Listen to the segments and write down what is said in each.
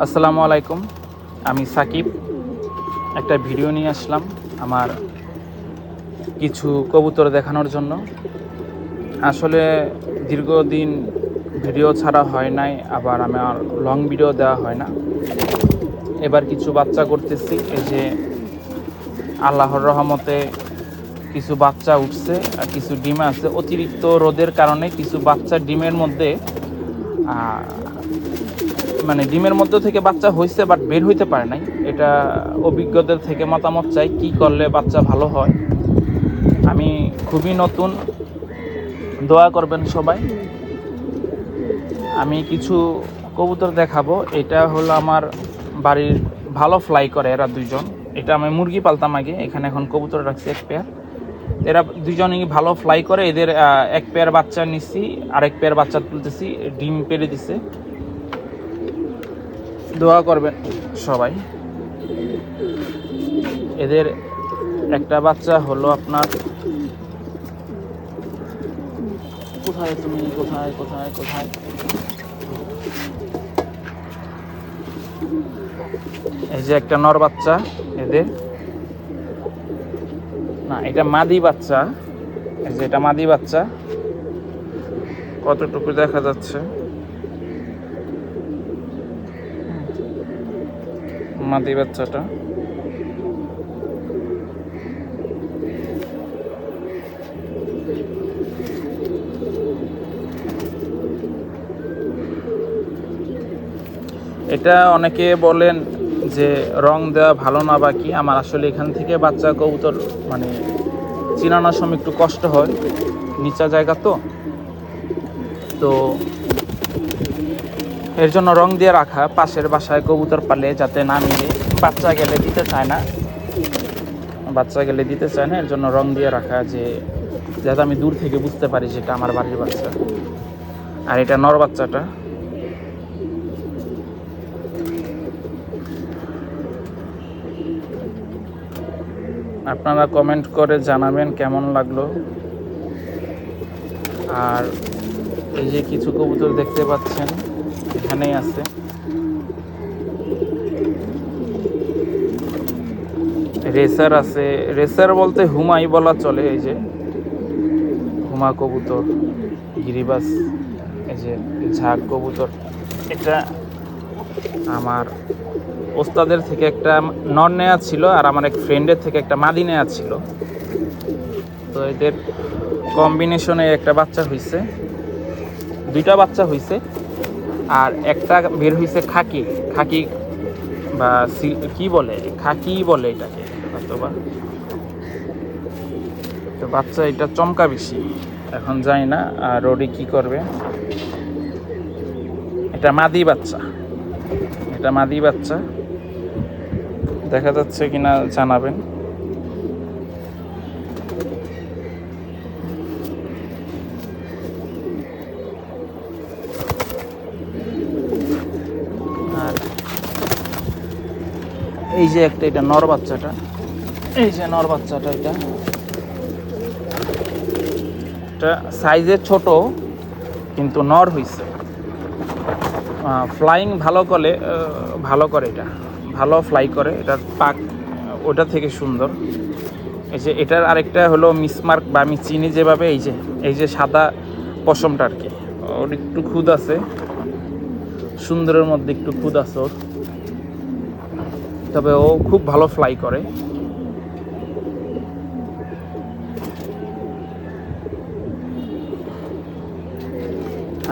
আসসালামু আলাইকুম, আমি সাকিব। একটা ভিডিও নিয়ে আসলাম আমার কিছু কবুতর দেখানোর জন্য। আসলে দীর্ঘদিন ভিডিও ছাড়া হয় নাই, আবার আমার লং ভিডিও দেওয়া হয় না। এবার কিছু বাচ্চা করতেছি। এই যে আল্লাহর রহমতে কিছু বাচ্চা উঠছে আর কিছু ডিম আছে। অতিরিক্ত রোদের কারণে কিছু বাচ্চা ডিমের মধ্যে মানে ডিমের মধ্যে থেকে বাচ্চা হয়েছে, বাট বের হইতে পারে নাই। এটা অভিজ্ঞদের থেকে মতামত চাই, কি করলে বাচ্চা ভালো হয়। আমি খুবই নতুন, দোয়া করবেন সবাই। আমি কিছু কবুতর দেখাবো। এটা হলো আমার বাড়ির, ভালো ফ্লাই করে এরা দুইজন। এটা আমি মুরগি পালতাম আগে, এখানে এখন কবুতর রাখছি এক পেয়ার। এরা দুজনই ভালো ফ্লাই করে। এদের এক পেয়ার বাচ্চা নিচ্ছি, আরেক পেয়ার বাচ্চা তুলতেছি, ডিম পেড়ে দিছে। দোয়া করবেন সবাই। এদের একটা বাচ্চা হলো আপনার, কোথায় তুমি, কোথায় কোথায় কোথায়, এই যে একটা নর বাচ্চা এদের, না এটা মাদি বাচ্চা। এই যে এটা মাদি বাচ্চা, কতটুকু দেখা যাচ্ছে, মাদি বাচ্চাটা। এটা অনেকে বলেন যে রং দেওয়া ভালো না বা কি। আমার আসলে এখান থেকে বাচ্চা কবুতর মানে চিনানোর সময় একটু কষ্ট হয়, নিচা জায়গা তো এর জন্য রং দিয়ে রাখা। পাশের বাসায় কবুতর পালে যাতে না মিলে, বাচ্চা গেলে দিতে চায় না, এর জন্য রং দিয়ে রাখা, যে যাতে আমি দূর থেকে বুঝতে পারি যেটা আমার বাড়ির বাচ্চা। আর এটা নর বাচ্চাটা। আপনারা কমেন্ট করে জানাবেন কেমন লাগলো। আর এই যে কিছু কবুতর দেখতে পাচ্ছেন এখানেই আছে। রেসার আছে, রেসার বলতে হুমাই বলা চলে। এই যে হুমা কবুতর, গিরিবাস, এই যে ঝাঁক কবুতর। এটা আমার ওস্তাদের থেকে একটা নর নেয়া ছিল, আর আমার এক ফ্রেন্ডের থেকে একটা মাদি নেয়া ছিল। তো এদের কম্বিনেশনে একটা বাচ্চা হয়েছে, দুইটা বাচ্চা হয়েছে, আর একটা বের হয়েছে খাকি বা কি বলে, খাকি বলে এটাকে অথবা। তো বাচ্চা এটা চমকা বেশি, এখন যাই না আর রোডে কি করবে। এটা মাদি বাচ্চা, দেখা যাচ্ছে কিনা জানাবেন। আর এই যে একটা, এটা নর বাচ্চাটা, এই যে নর বাচ্চাটা। এটা সাইজে ছোট কিন্তু নর হইছে। ফ্লাইং ভালো করে, এটা ভালো ফ্লাই করে। এটার পাক ওটা থেকে সুন্দর। এই যে এটার আরেকটা হলো মিসমার্ক, বা আমি চিনি যেভাবে, এই যে সাদা পশমটা আর কি, ওর একটু খুদ আছে, সুন্দরের মধ্যে একটু খুদ আছে ওর, তবে ও খুব ভালো ফ্লাই করে।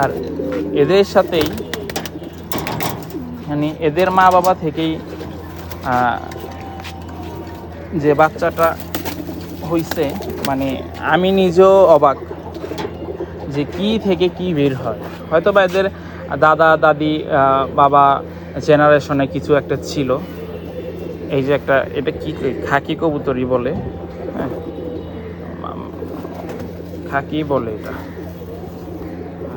আর এদের সাথেই মানে এদের মা বাবা থেকেই যে বাচ্চাটা হইছে, মানে আমি নিজেও অবাক যে কি থেকে কি বের হয়। হয়তো বা এদের দাদা দাদি বাবা জেনারেশনে কিছু একটা ছিল। এই যে একটা, এটা কি খাকি কবুতরই বলে, হ্যাঁ খাকি বলে এটা,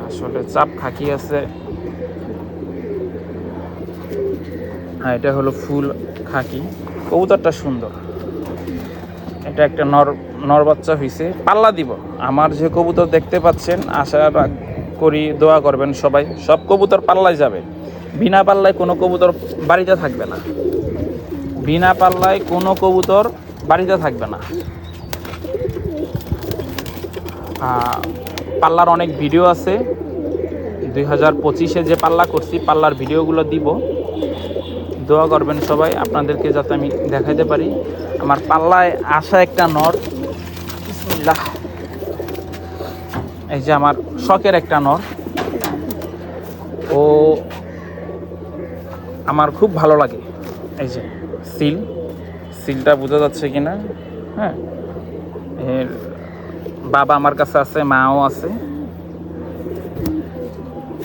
আসলে চাপ খাকি আছে। হ্যাঁ এটা হলো ফুল খাকি। কবুতরটা সুন্দর। এটা একটা নর বাচ্চা হয়েছে, পাল্লা দিব। আমার যে কবুতর দেখতে পাচ্ছেন, আশা করি দোয়া করবেন সবাই, সব কবুতর পাল্লায় যাবে। বিনা পাল্লায় কোনো কবুতর বাড়িতে থাকবে না, বিনা পাল্লায় কোনো কবুতর বাড়িতে থাকবে না। পাল্লার অনেক ভিডিও আছে, 2025-এ যে পাল্লা করছি পাল্লার ভিডিওগুলো দিব। দোয়া করবেন সবাই আপনাদেরকে যাতে আমি দেখাইতে পারি। আমার পাল্লায় আসা একটা নর, বিসমিল্লাহ, এই যে আমার শখের একটা নর, ও আমার খুব ভালো লাগে। এই যে সিলটা বোঝা যাচ্ছে কিনা, হ্যাঁ, এর বাবা আমার কাছে আছে, মাও আছে।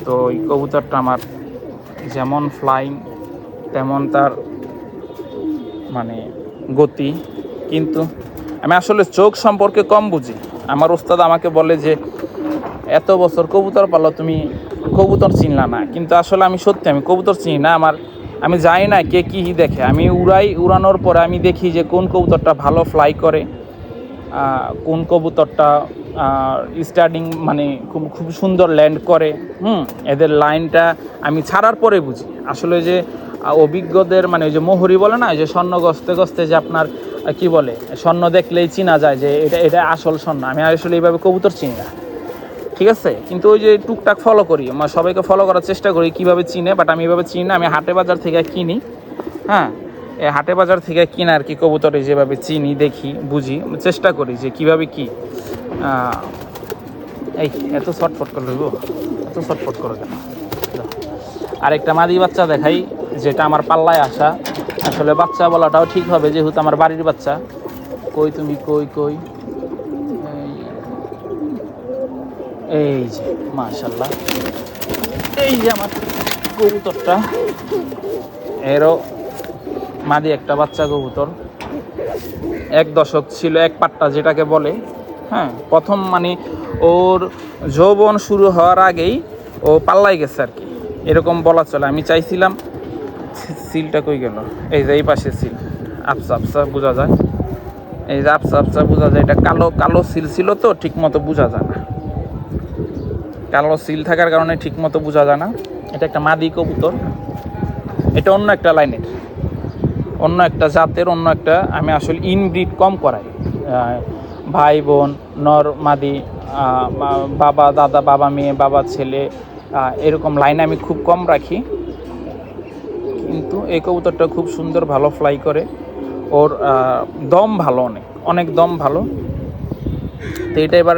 তো এই কবুতরটা আমার যেমন ফ্লাইং তেমন তার মানে গতি, কিন্তু আমি আসলে চোখ সম্পর্কে কম বুঝি। আমার ওস্তাদ আমাকে বলে যে এত বছর কবুতর পালো, তুমি কবুতর চিনলা না, কিন্তু আসলে আমি সত্যি আমি কবুতর চিনি না। আমি জানি না কে কী দেখে, আমি উড়ানোর পরে আমি দেখি যে কোন কবুতরটা ভালো ফ্লাই করে, কোন কবুতরটা স্টার্টিং মানে খুব সুন্দর ল্যান্ড করে। এদের লাইনটা আমি ছাড়ার পরে বুঝি। আসলে যে অভিজ্ঞদের মানে ওই যে মোহরি বলে না, যে স্বর্ণ গস্তে গস্তে যে আপনার কি বলে, স্বর্ণ দেখলেই চিনা যায় যে এটা আসল স্বর্ণ। আমি আসলে এইভাবে কবুতর চিনি না, ঠিক আছে, কিন্তু ওই যে টুকটাক ফলো করি, আমার সবাইকে ফলো করার চেষ্টা করি কীভাবে চিনে, বাট আমি এইভাবে চিনি না। আমি হাটে বাজার থেকে কিনি, হ্যাঁ, এই হাটে বাজার থেকে কিনে আর কি কবুতরে যেভাবে চিনি, দেখি, বুঝি, চেষ্টা করি যে কীভাবে কী। এই এত ছটফট করে লইব, এত ছটফট করে কেন। আরেকটা মাদি বাচ্চা দেখাই, যেটা আমার পাল্লায় আসা। আসলে বাচ্চা বলাটাও ঠিক হবে, যেহেতু আমার বাড়ির বাচ্চা। কই তুমি, কই, এই যে মাশাআল্লাহ, এই যে আমার কবুতরটা, এরও মাদি একটা বাচ্চা কবুতর। 1 দশক ছিল, 1 পাট্টা যেটাকে বলে, হ্যাঁ। প্রথম মানে ওর যৌবন শুরু হওয়ার আগেই ও পাল্লাই গেছে আর কি, এরকম বলা চলে। আমি চাইছিলাম, সিলটা কই গেল, এই যে এই পাশে সিল, আবসা বোঝা যায়, এই যে আবসা বোঝা যায়। এটা কালো সিল ছিল তো ঠিক মতো বোঝা যায় না, কালো সিল থাকার কারণে ঠিক মতো বোঝা যায় না। এটা একটা মাদি কবুতর, এটা অন্য একটা লাইনের, অন্য একটা জাতের, অন্য একটা। আমি আসলে ইনব্রিড কম করাই, ভাই বোন, নর মাদি, বাবা দাদা, বাবা মেয়ে, বাবা ছেলে, এরকম লাইনে আমি খুব কম রাখি। কিন্তু এই কবুতরটা খুব সুন্দর, ভালো ফ্লাই করে, ওর দম ভালো, অনেক দম ভালো। তো এটা এবার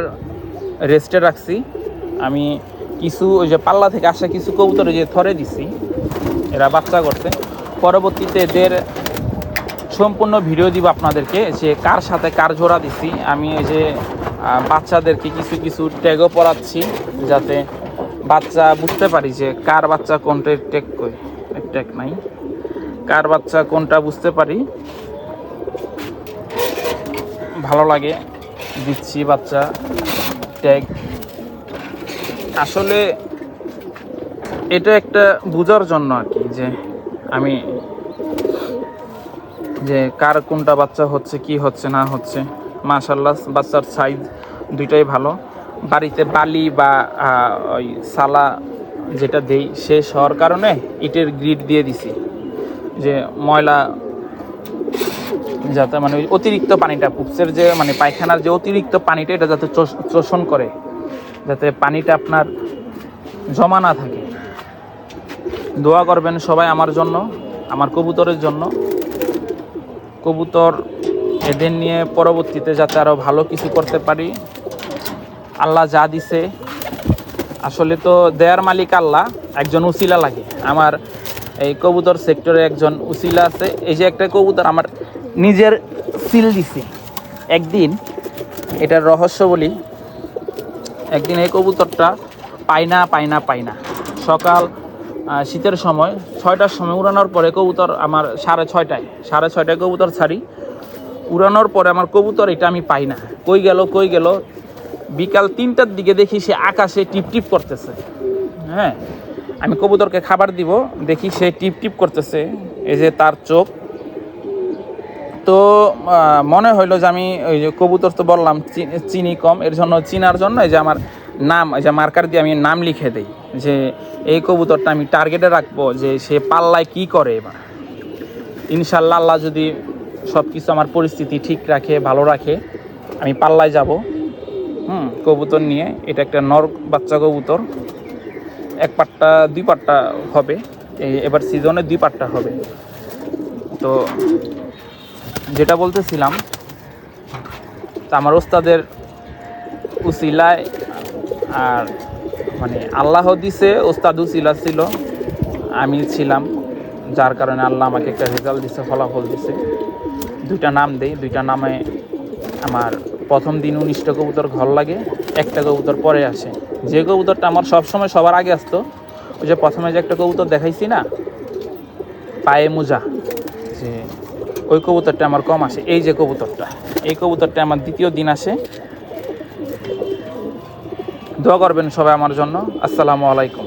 রেস্টে রাখছি আমি। কিছু ওই যে পাল্লা থেকে আসা কিছু কবুতরে যে থরে দিছি, এরা বাচ্চা করছে। পরবর্তীতে এদের সম্পূর্ণ ভিডিও দিব আপনাদেরকে, যে কার সাথে কার জোড়া দিছি। আমি এই যে বাচ্চাদেরকে কিছু ট্যাগও পরাচ্ছি, যাতে বাচ্চা বুঝতে পারি যে কার বাচ্চা কোনটা, ট্যাগ নাই, কার বাচ্চা কোনটা বুঝতে পারি। ভালো লাগে, দিচ্ছি বাচ্চা ট্যাগ। আসলে এটা একটা বোঝার জন্য আর কি, যে আমি যে কার কোনটা বাচ্চা হচ্ছে, কি হচ্ছে না হচ্ছে। মাশাআল্লাহ বাচ্চার সাইজ দুইটাই ভালো। বাড়িতে বালি বা ওই সালা যেটা দেই শেষ হওয়ার কারণে ইটের গ্রিড দিয়ে দিছি, যে ময়লা যাতে মানে অতিরিক্ত পানিটা, পুপসের যে মানে পায়খানার যে অতিরিক্ত পানিটা, এটা যাতে শোষণ করে, যাতে পানিটা আপনার জমা না থাকে। দোয়া করবেন সবাই আমার জন্য, আমার কবুতরের জন্য। কবুতর এদের নিয়ে পরবর্তীতে যাতে আরও ভালো কিছু করতে পারি। আল্লাহ যা দিছে, আসলে তো দেয়ার মালিক আল্লাহ, একজন উসিলা লাগে। আমার এই কবুতর সেক্টরে একজন উসিলা আছে। এই যে একটা কবুতর আমার নিজের সিল দিছি একদিন, এটার রহস্য বলি। একদিন এই কবুতরটা পাই না সকাল শীতের সময় 6টার সময় উড়ানোর পরে কবুতর আমার 6:30টায় কবুতর ছাড়ি। উড়ানোর পরে আমার কবুতর এটা আমি পাই না, কই গেল। বিকাল 3টার দিকে দেখি সে আকাশে টিপ করতেছে। হ্যাঁ, আমি কবুতরকে খাবার দিব, দেখি সে টিপ করতেছে, এই যে তার চোখ। তো মনে হইলো যে আমি ওই যে কবুতর তো বললাম চিনি কম, এর জন্য চিনার জন্য এই যে আমার নাম, এই যে মার্কার দিয়ে আমি নাম লিখে দিই, যে এই কবুতরটা আমি টার্গেটে রাখবো যে সে পাল্লায় কি করে এবার। ইনশাল্লাহ আল্লাহ যদি সব কিছু আমার পরিস্থিতি ঠিক রাখে, ভালো রাখে, আমি পাল্লায় যাব কবুতর নিয়ে। এটা একটা নর বাচ্চা কবুতর, 1 পাট্টা 2 পাট্টা হবে, এবার সিজনে 2 পাট্টা হবে। তো যেটা বলতেছিলাম, আমার ওস্তাদের উসিলায় আর মানে আল্লাহ দিছে, ওস্তাদ উসিলা ছিল, আমি ছিলাম, যার কারণে আল্লাহ আমাকে একটা রেজাল্ট দিছে, ফলাফল দিছে। 2টা নাম দেই, 2টা নামে আমার প্রথম দিন 19টা কবুতর ঘর লাগে, 1টা কবুতর পরে আসে। যে কবুতরটা আমার সবসময় সবার আগে আসতো, ওই যে প্রথমে যে একটা কবুতর দেখাইছি না পায়ে মোজা, যে ওই কবুতরটা আমার কম আসে। এই যে কবুতরটা, এই কবুতরটা আমার 2য় দিন আসে। দোয়া করবেন সবাই আমার জন্য। আসসালামু আলাইকুম।